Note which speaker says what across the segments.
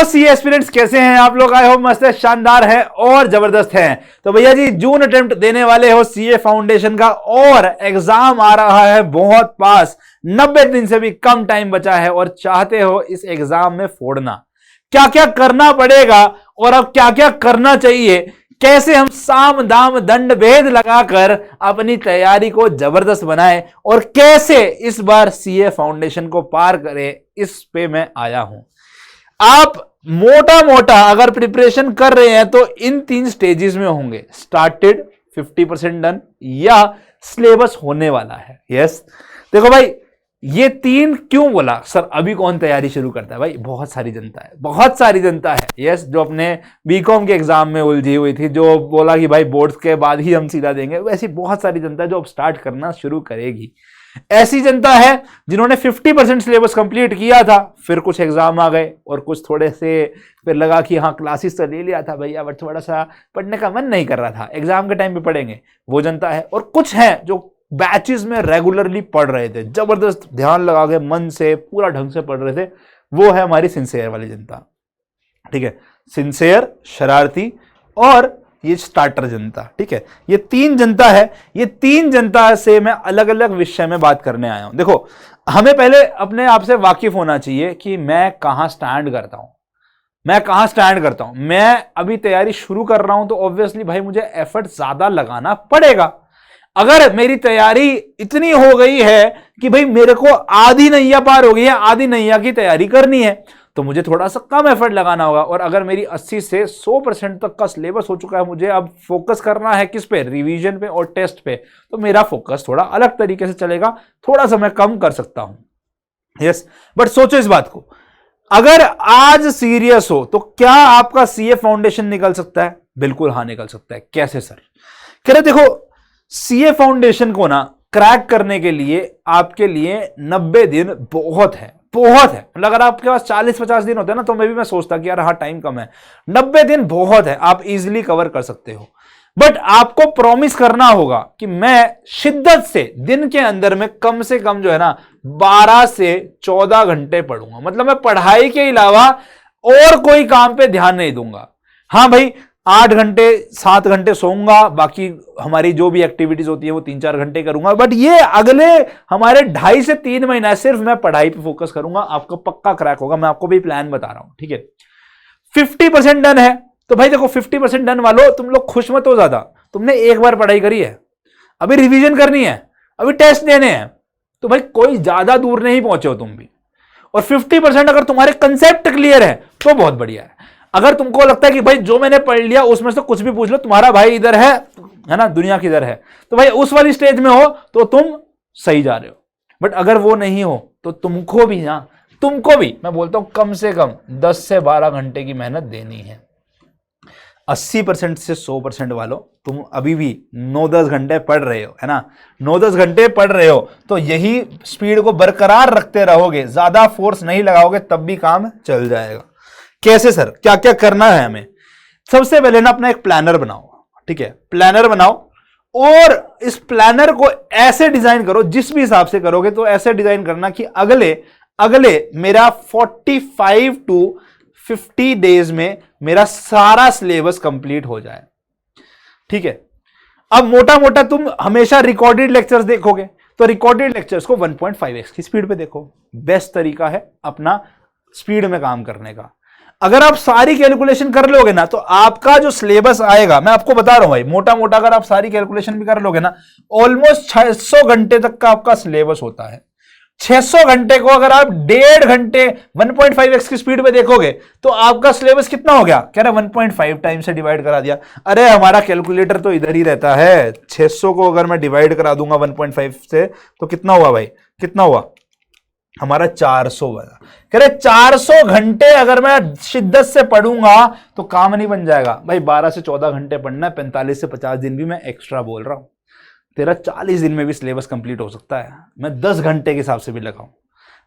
Speaker 1: Hello सी aspirants, कैसे हैं आप लोग? आई होप मस्त है, शानदार है और जबरदस्त हैं। तो भैया जी, जून अटेम्प्ट देने वाले हो सीए फाउंडेशन का और एग्जाम आ रहा है बहुत पास, 90 दिन से भी कम टाइम बचा है और चाहते हो इस एग्जाम में फोड़ना। क्या क्या करना पड़ेगा और अब क्या क्या करना चाहिए, कैसे हम साम दाम दंड भेद लगाकर अपनी तैयारी को जबरदस्त बनाएं और कैसे इस बार सीए फाउंडेशन को पार करें, इस पे मैं आया हूं। आप मोटा मोटा अगर प्रिपरेशन कर रहे हैं तो इन 3 स्टेजेस में होंगे, स्टार्टेड, 50% डन या सिलेबस होने वाला है। यस, देखो भाई, ये 3 क्यों बोला सर? अभी कौन तैयारी शुरू करता है भाई? बहुत सारी जनता है, बहुत सारी जनता है। यस, जो अपने बीकॉम के एग्जाम में उलझी हुई थी, जो बोला कि भाई बोर्ड्स के बाद ही हम सीधा देंगे, वैसी बहुत सारी जनता है जो अब स्टार्ट करना शुरू करेगी। ऐसी जनता है जिन्होंने 50% सिलेबस कंप्लीट किया था, फिर कुछ एग्जाम आ गए और कुछ थोड़े से फिर लगा कि हाँ क्लासेस तो ले लिया था भैया, बट थोड़ा सा पढ़ने का मन नहीं कर रहा था, एग्जाम के टाइम पे पढ़ेंगे, वो जनता है। और कुछ है जो बैचेस में रेगुलरली पढ़ रहे थे, जबरदस्त ध्यान लगा के मन से पूरा ढंग से पढ़ रहे थे, वो है हमारी सिंसियर वाली जनता। ठीक है, सिंसियर, शरारती और ये स्टार्टर जनता। ठीक है, ये 3 जनता है। ये 3 जनता से मैं अलग अलग विषय में बात करने आया हूं। देखो, हमें पहले अपने आप से वाकिफ होना चाहिए कि मैं कहां स्टैंड करता हूं, मैं कहां स्टैंड करता हूं। मैं अभी तैयारी शुरू कर रहा हूं तो ऑब्वियसली भाई मुझे एफर्ट ज्यादा लगाना पड़ेगा। अगर मेरी तैयारी इतनी हो गई है कि भाई मेरे को आधी नैया पार हो गई है, आधी नैया की तैयारी करनी है, तो मुझे थोड़ा सा कम एफर्ट लगाना होगा। और अगर मेरी 80 से 100% तक का सिलेबस हो चुका है, मुझे अब फोकस करना है किस पे? रिवीजन पे और टेस्ट पे, तो मेरा फोकस थोड़ा अलग तरीके से चलेगा, थोड़ा सा मैं कम कर सकता हूं। यस, बट सोचो इस बात को, अगर आज सीरियस हो तो क्या आपका सीए फाउंडेशन निकल सकता है? बिल्कुल हाँ, निकल सकता है। कैसे सर? कह रहे देखो, सीए फाउंडेशन को ना क्रैक करने के लिए आपके लिए 90 दिन बहुत है, बहुत है। मतलब अगर आपके पास 40-50 दिन होते हैं ना, तो मैं सोचता कि यार हाँ टाइम कम है, 90 दिन बहुत है, आप इजीली कवर कर सकते हो। बट आपको प्रॉमिस करना होगा कि मैं शिद्दत से दिन के अंदर में कम से कम जो है ना 12 से 14 घंटे पढ़ूंगा। मतलब मैं पढ़ाई के अलावा और कोई काम पे ध्यान नहीं दूंगा। हाँ भाई, 8 घंटे 7 घंटे सोऊंगा, बाकी हमारी जो भी एक्टिविटीज होती है वो 3-4 घंटे करूंगा। बट ये अगले हमारे 2.5 से 3 महीना सिर्फ मैं पढ़ाई पे फोकस करूंगा, आपको पक्का क्रैक होगा। मैं आपको भी प्लान बता रहा हूं। ठीक है, 50% डन है तो भाई देखो, 50% डन वालों, तुम लोग खुश मत हो ज्यादा। तुमने एक बार पढ़ाई करी है, अभी रिवीजन करनी है, अभी टेस्ट देने हैं, तो भाई कोई ज्यादा दूर नहीं पहुंचे हो तुम भी। और 50% अगर तुम्हारे कंसेप्ट क्लियर है तो बहुत बढ़िया है। अगर तुमको लगता है कि भाई जो मैंने पढ़ लिया उसमें से कुछ भी पूछ लो, तुम्हारा भाई इधर है ना, दुनिया किधर है, तो भाई उस वाली स्टेज में हो तो तुम सही जा रहे हो। बट अगर वो नहीं हो तो तुमको भी मैं बोलता हूं कम से कम 10 से 12 घंटे की मेहनत देनी है। 80% से 100% वालों, तुम अभी भी 9-10 घंटे पढ़ रहे हो, है ना, 9-10 घंटे पढ़ रहे हो, तो यही स्पीड को बरकरार रखते रहोगे, ज्यादा फोर्स नहीं लगाओगे, तब भी काम चल जाएगा। कैसे सर? क्या क्या करना है हमें? सबसे पहले ना अपना एक प्लानर बनाओ। ठीक है, प्लानर बनाओ और इस प्लानर को ऐसे डिजाइन करो, जिस भी हिसाब से करोगे तो ऐसे डिजाइन करना कि अगले मेरा 45 to 50 डेज में मेरा सारा सिलेबस कंप्लीट हो जाए। ठीक है, अब मोटा मोटा तुम हमेशा रिकॉर्डेड लेक्चर्स देखोगे, तो रिकॉर्डेड लेक्चर्स को 1.5x की स्पीड पे देखो, बेस्ट तरीका है अपना स्पीड में काम करने का। अगर आप सारी कैलकुलेशन कर लोगे ना, तो आपका जो सिलेबस आएगा, मैं आपको बता रहा हूं भाई, मोटा मोटा अगर आप सारी कैलकुलेशन भी कर लोगे ना, ऑलमोस्ट 600 घंटे तक का आपका सिलेबस होता है। 600 घंटे को अगर आप 1.5 घंटे 1.5x की स्पीड पे देखोगे तो आपका सिलेबस कितना हो गया? कह रहा 1.5 टाइम से डिवाइड करा दिया। अरे हमारा कैलकुलेटर तो इधर ही रहता है, 600 को अगर मैं डिवाइड करा दूंगा 1.5 से तो कितना हुआ भाई? कितना हुआ हमारा? 400 बना। कह रहे 400 घंटे अगर मैं शिद्दत से पढ़ूंगा तो काम नहीं बन जाएगा भाई। 12 से 14 घंटे पढ़ना है, 45 से 50 दिन भी मैं एक्स्ट्रा बोल रहा हूं। तेरा 40 दिन में भी सिलेबस कंप्लीट हो सकता है, मैं 10 घंटे के हिसाब से भी लगाऊं,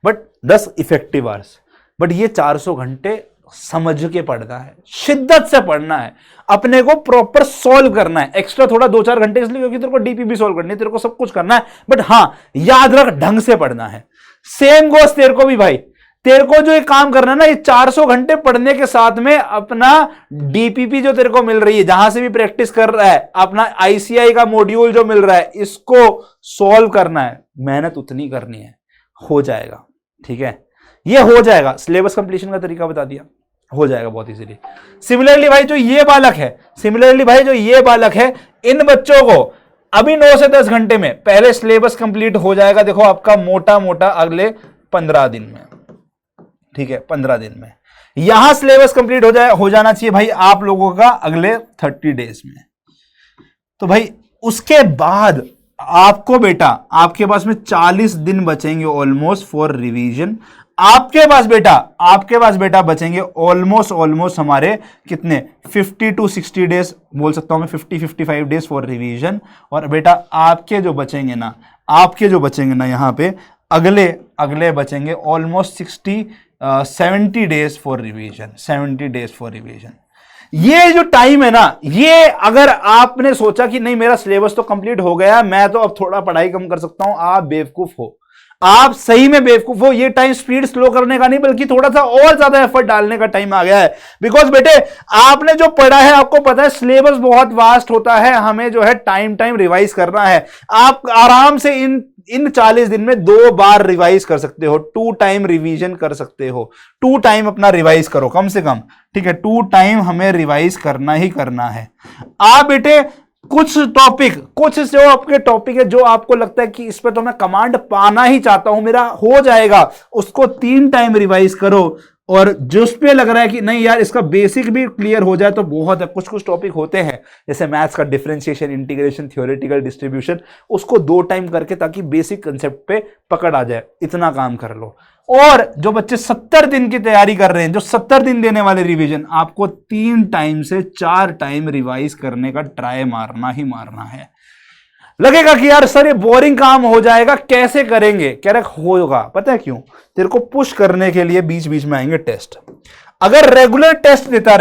Speaker 1: बट 10 इफेक्टिव आवर्स। बट ये 400 घंटे समझ के पढ़ना है, शिद्दत से पढ़ना है, अपने को प्रॉपर सॉल्व करना है। एक्स्ट्रा थोड़ा 2-4 घंटे इसलिए क्योंकि तेरे को डीपी भी सॉल्व करनी है, तेरे को सब कुछ करना है, बट हाँ याद रख ढंग से पढ़ना है। सेम गोस तेरे को भी भाई, तेरे को जो ये काम करना है ना, ये 400 घंटे पढ़ने के साथ में अपना डीपीपी जो तेरे को मिल रही है, जहां से भी प्रैक्टिस कर रहा है, अपना आईसीआई का मॉड्यूल जो मिल रहा है, इसको सॉल्व करना है। मेहनत उतनी करनी है, हो जाएगा। ठीक है, ये हो जाएगा। सिलेबस कंप्लीशन का तरीका बता दिया, हो जाएगा बहुत इजीली। सिमिलरली भाई जो ये बालक है, इन बच्चों को अभी 9 से 10 घंटे में पहले सिलेबस कंप्लीट हो जाएगा। देखो आपका मोटा मोटा अगले 15 दिन में। ठीक है, 15 दिन में यहां सिलेबस कंप्लीट हो जाना चाहिए भाई आप लोगों का अगले 30 डेज में। तो भाई उसके बाद आपको बेटा, आपके पास में 40 दिन बचेंगे ऑलमोस्ट फॉर रिवीजन। आपके पास बेटा बचेंगे ऑलमोस्ट हमारे कितने 50 to 60 डेज बोल सकता हूं मैं, 50-55 डेज फॉर रिवीजन। और बेटा आपके जो बचेंगे ना यहां पे अगले बचेंगे almost 70 days for revision. 70 days for revision. ये जो टाइम है ना, ये अगर आपने सोचा कि नहीं मेरा सिलेबस तो कंप्लीट हो गया, मैं तो अब थोड़ा पढ़ाई कम कर सकता हूं, आप बेवकूफ हो। आप सही में बेवकूफ हो। ये टाइम स्पीड स्लो करने का नहीं, बल्कि थोड़ा सा और ज्यादा एफर्ट डालने का टाइम आ गया है। बिकॉज बेटे आपने जो पढ़ा है, आपको पता है सिलेबस बहुत वास्ट होता है, हमें जो है टाइम रिवाइज करना है। आप आराम से इन 40 दिन में 2 बार रिवाइज कर सकते हो, 2 टाइम रिवीजन कर सकते हो। 2 टाइम अपना रिवाइज करो कम से कम। ठीक है, 2 टाइम हमें रिवाइज करना ही करना है। आप बेटे कुछ जो आपके टॉपिक है, जो आपको लगता है कि इस पर तो मैं कमांड पाना ही चाहता हूं, मेरा हो जाएगा, उसको 3 टाइम रिवाइज करो। और जिस पे लग रहा है कि नहीं यार इसका बेसिक भी क्लियर हो जाए तो बहुत है। कुछ टॉपिक होते हैं जैसे मैथ्स का डिफरेंशिएशन, इंटीग्रेशन, थ्योरेटिकल डिस्ट्रीब्यूशन, उसको 2 टाइम करके ताकि बेसिक कंसेप्ट पे पकड़ आ जाए, इतना काम कर लो। और जो बच्चे 70 दिन की तैयारी कर रहे हैं, जो 70 दिन देने वाले रिवीजन, आपको 3 टाइम से 4 टाइम रिवाइज करने का ट्राई मारना ही मारना है। लगेगा कि यार सर ये बोरिंग काम हो जाएगा, कैसे करेंगे? कह रहे होगा, पता है क्यों? तेरे को पुश करने के लिए बीच बीच में आएंगे टेस्ट। अगर रेगुलर टेस्ट देता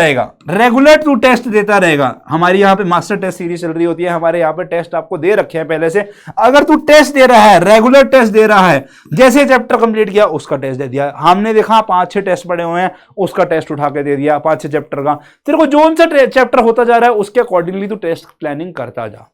Speaker 1: रहेगा, हमारी यहाँ पे मास्टर टेस्ट सीरीज चल रही होती है, हमारे यहाँ पे टेस्ट आपको दे रखे हैं पहले से। अगर तू टेस्ट दे रहा है, रेगुलर टेस्ट दे रहा है, जैसे चैप्टर कंप्लीट किया उसका टेस्ट दे दिया, हमने देखा 5-6 टेस्ट पड़े हुए हैं, उसका टेस्ट उठा के दे दिया 5-6 चैप्टर का। तेरे को जो सा चैप्टर होता जा रहा है उसके अकॉर्डिंगली तू टेस्ट प्लानिंग करता जा,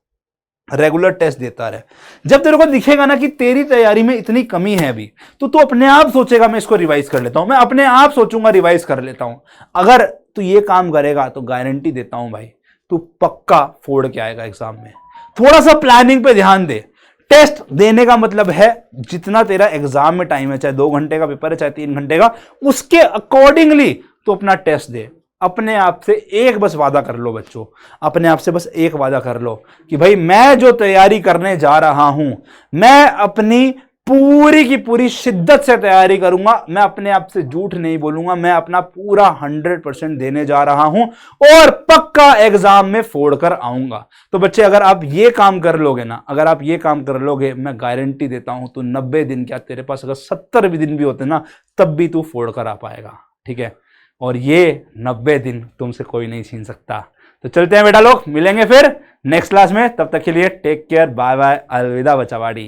Speaker 1: रेगुलर टेस्ट देता रहे। जब तेरे को दिखेगा ना कि तेरी तैयारी में इतनी कमी है अभी, तो तू अपने आप सोचेगा मैं इसको रिवाइज कर लेता हूं, मैं अपने आप सोचूंगा रिवाइज कर लेता हूं। अगर तू ये काम करेगा तो गारंटी देता हूं भाई तू पक्का फोड़ के आएगा एग्जाम में। थोड़ा सा प्लानिंग पे ध्यान दे। टेस्ट देने का मतलब है जितना तेरा एग्जाम में टाइम है, चाहे 2 घंटे का पेपर है चाहे 3 घंटे का, उसके अकॉर्डिंगली तू अपना टेस्ट दे। अपने आप से एक बस वादा कर लो बच्चों, अपने आप से बस एक वादा कर लो कि भाई मैं जो तैयारी करने जा रहा हूं, मैं अपनी पूरी की पूरी शिद्दत से तैयारी करूंगा। मैं अपने आप से झूठ नहीं बोलूंगा, मैं अपना पूरा 100% देने जा रहा हूं और पक्का एग्जाम में फोड़ कर आऊंगा। तो बच्चे अगर आप ये काम कर लोगे ना, अगर आप ये काम कर लोगे, मैं गारंटी देता हूं तो 90 दिन क्या, तेरे पास अगर 70 भी दिन भी होते ना, तब भी तू फोड़ कर आ पाएगा। ठीक है, और ये 90 दिन तुमसे कोई नहीं छीन सकता। तो चलते हैं बेटा लोग, मिलेंगे फिर नेक्स्ट क्लास में। तब तक के लिए टेक केयर, बाय बाय, अलविदा बचावाड़ी।